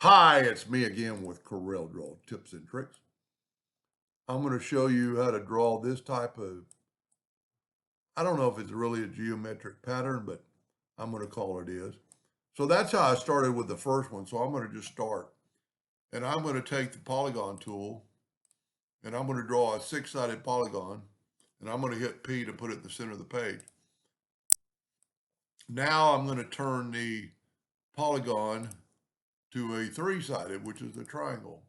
Hi, it's me again with Corel Draw Tips and Tricks. I'm going to show you how to draw this type of, I don't know if it's really a geometric pattern, but I'm going to call it is. So that's how I started with the first one. So I'm going to just start. And I'm going to take the polygon tool and I'm going to draw a six-sided polygon. And I'm going to hit P to put it in the center of the page. Now I'm going to turn the polygon to a three-sided, which is a triangle.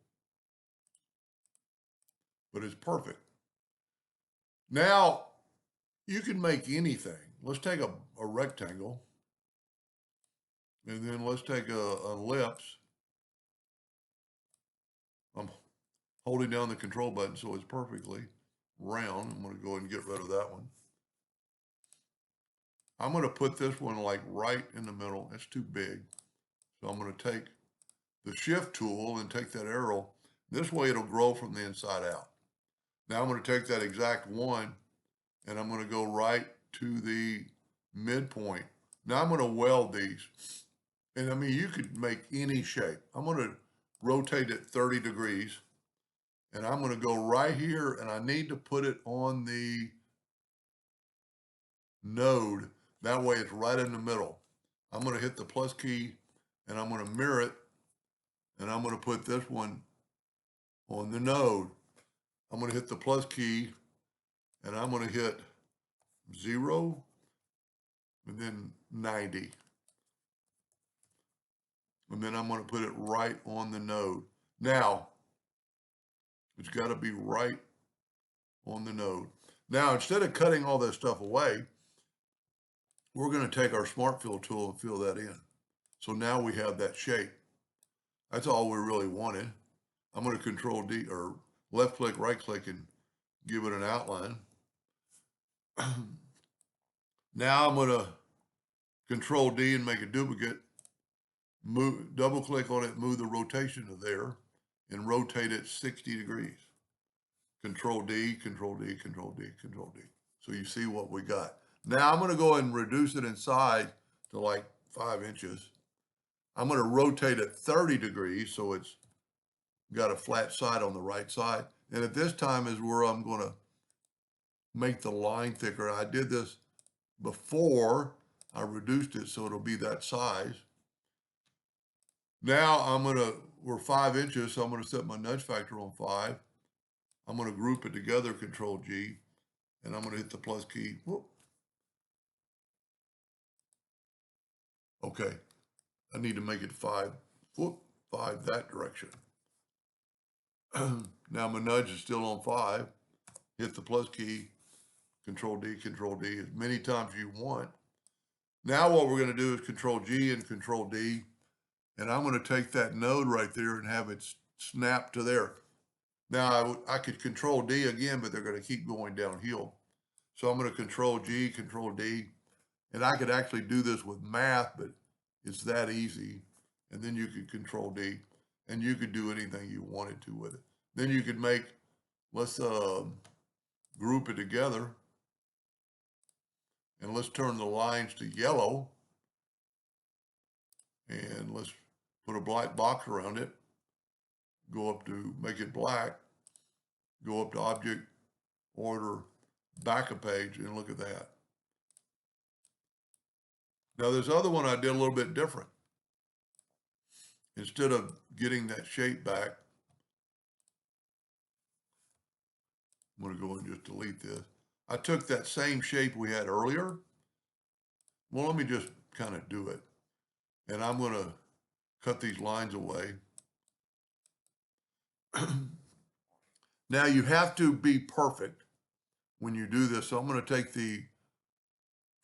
But it's perfect. Now, you can make anything. Let's take a rectangle, and then let's take a ellipse. I'm holding down the control button so it's perfectly round. I'm going to go ahead and get rid of that one. I'm going to put this one like right in the middle. It's too big. So I'm going to take the shift tool and take that arrow. This way it'll grow from the inside out. Now I'm going to take that exact one and I'm going to go right to the midpoint. Now I'm going to weld these. And I mean, you could make any shape. I'm going to rotate it 30 degrees. And I'm going to go right here and I need to put it on the node. That way it's right in the middle. I'm going to hit the plus key and I'm going to mirror it. And I'm going to put this one on the node. I'm going to hit the plus key and I'm going to hit 0 and then 90. And then I'm going to put it right on the node. Now, it's got to be right on the node. Now, instead of cutting all this stuff away, we're going to take our Smart Fill tool and fill that in. So now we have that shape. That's all we really wanted. I'm going to Control D or left click, right click, and give it an outline. Now I'm going to Control D and make a duplicate. Double click on it, move the rotation to there, and rotate it 60 degrees. Control D, Control D, Control D, Control D. So you see what we got. Now I'm going to go ahead and reduce it in size to like 5 inches. I'm going to rotate it 30 degrees so it's got a flat side on the right side. And at this time is where I'm going to make the line thicker. I did this before I reduced it so it'll be that size. Now we're 5 inches, so I'm going to set my nudge factor on 5. I'm going to group it together, Control G, and I'm going to hit the plus key. Whoop. Okay, I need to make it 5, whoop, 5 that direction. Now my nudge is still on 5. Hit the plus key, Control D, as many times as you want. Now what we're going to do is Control G and Control D, and I'm going to take that node right there and have it snap to there. Now I could Control D again, but they're going to keep going downhill. So I'm going to Control G, Control D, and I could actually do this with math, but it's that easy. And then you could Control D, and you could do anything you wanted to with it. Then you could make, let's group it together, and let's turn the lines to yellow, and let's put a black box around it, go up to make it black, go up to Object, Order, Back a page, and look at that. Now this other one I did a little bit different. Instead of getting that shape back, I'm going to go and just delete this. I took that same shape we had earlier. Well, let me just kind of do it. And I'm going to cut these lines away. Now you have to be perfect when you do this. So I'm going to take the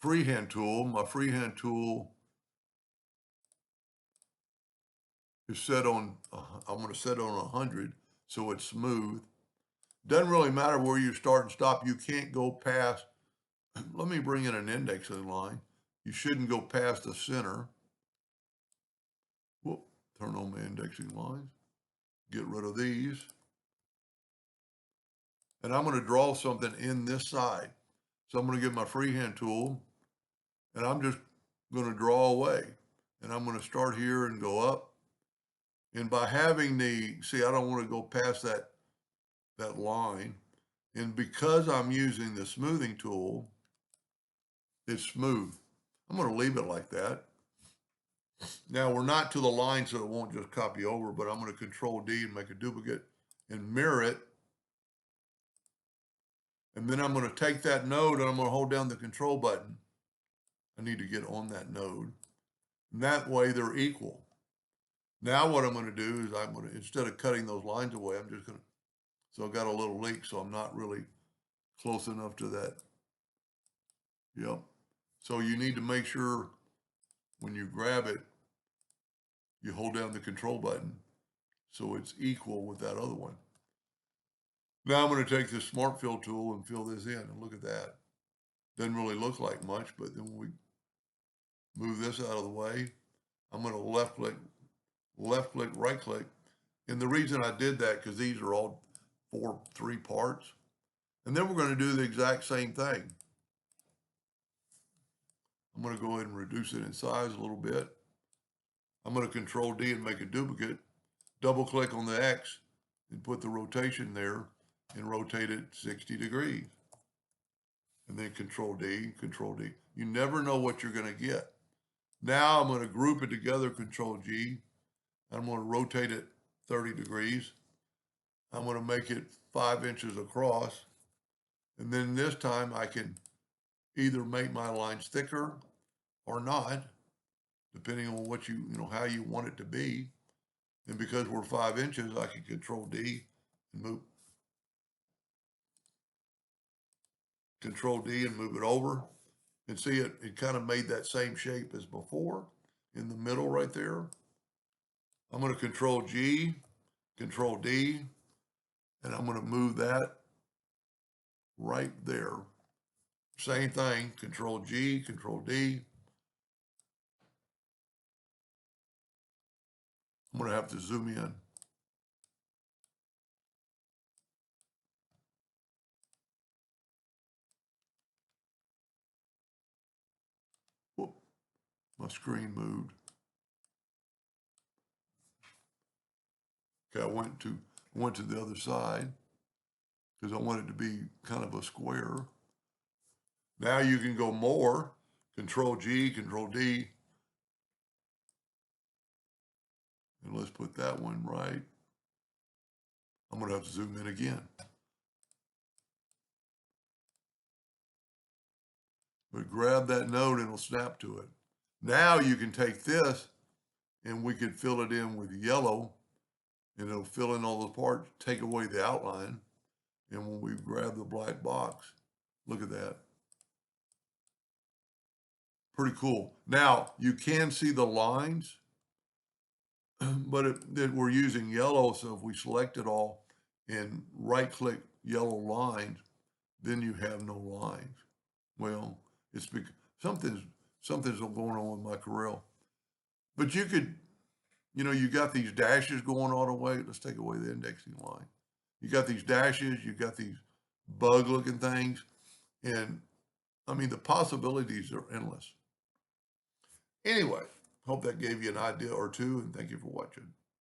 freehand tool. My freehand tool is set on, I'm going to set it on 100 so it's smooth. Doesn't really matter where you start and stop. You can't go past, let me bring in an indexing line. You shouldn't go past the center. Whoop, turn on my indexing lines. Get rid of these. And I'm going to draw something in this side. So I'm going to get my freehand tool and I'm just going to draw away. And I'm going to start here and go up And by having see, I don't want to go past that line. And because I'm using the smoothing tool, it's smooth. I'm going to leave it like that. Now we're not to the line, so it won't just copy over, but I'm going to Control D and make a duplicate and mirror it. And then I'm going to take that node and I'm going to hold down the control button. I need to get on that node. And that way they're equal. Now what I'm going to do is I'm going to, instead of cutting those lines away, I'm just going to, so I've got a little leak, so I'm not really close enough to that. Yep. So you need to make sure when you grab it, you hold down the control button so it's equal with that other one. Now I'm going to take this Smart Fill tool and fill this in, and look at that. Doesn't really look like much, but then when we move this out of the way, I'm going to left click, right click. And the reason I did that, because these are all three parts. And then we're going to do the exact same thing. I'm going to go ahead and reduce it in size a little bit. I'm going to Control D and make a duplicate. Double click on the X and put the rotation there and rotate it 60 degrees. And then Control D, Control D. You never know what you're going to get. Now I'm going to group it together, Control G. I'm going to rotate it 30 degrees. I'm going to make it 5 inches across. And then this time I can either make my lines thicker or not, depending on what how you want it to be. And because we're 5 inches, I can Control D and move. Control D and move it over. And see it kind of made that same shape as before in the middle right there. I'm going to Control G, Control D, and I'm going to move that right there. Same thing, Control G, Control D. I'm going to have to zoom in. Whoop, my screen moved. Okay, I went to the other side because I want it to be kind of a square. Now you can go more, Control G, Control D. And let's put that one right. I'm going to have to zoom in again. But grab that node and it'll snap to it. Now you can take this and we could fill it in with yellow and it'll fill in all the parts, take away the outline. And when we grab the black box, look at that. Pretty cool. Now you can see the lines, but we're using yellow. So if we select it all and right click yellow lines, then you have no lines. Well, it's because something's going on with my Corel. But you could, you got these dashes going all the way. Let's take away the indexing line. You got these dashes, you got these bug looking things. And I mean, the possibilities are endless. Anyway, hope that gave you an idea or two, and thank you for watching.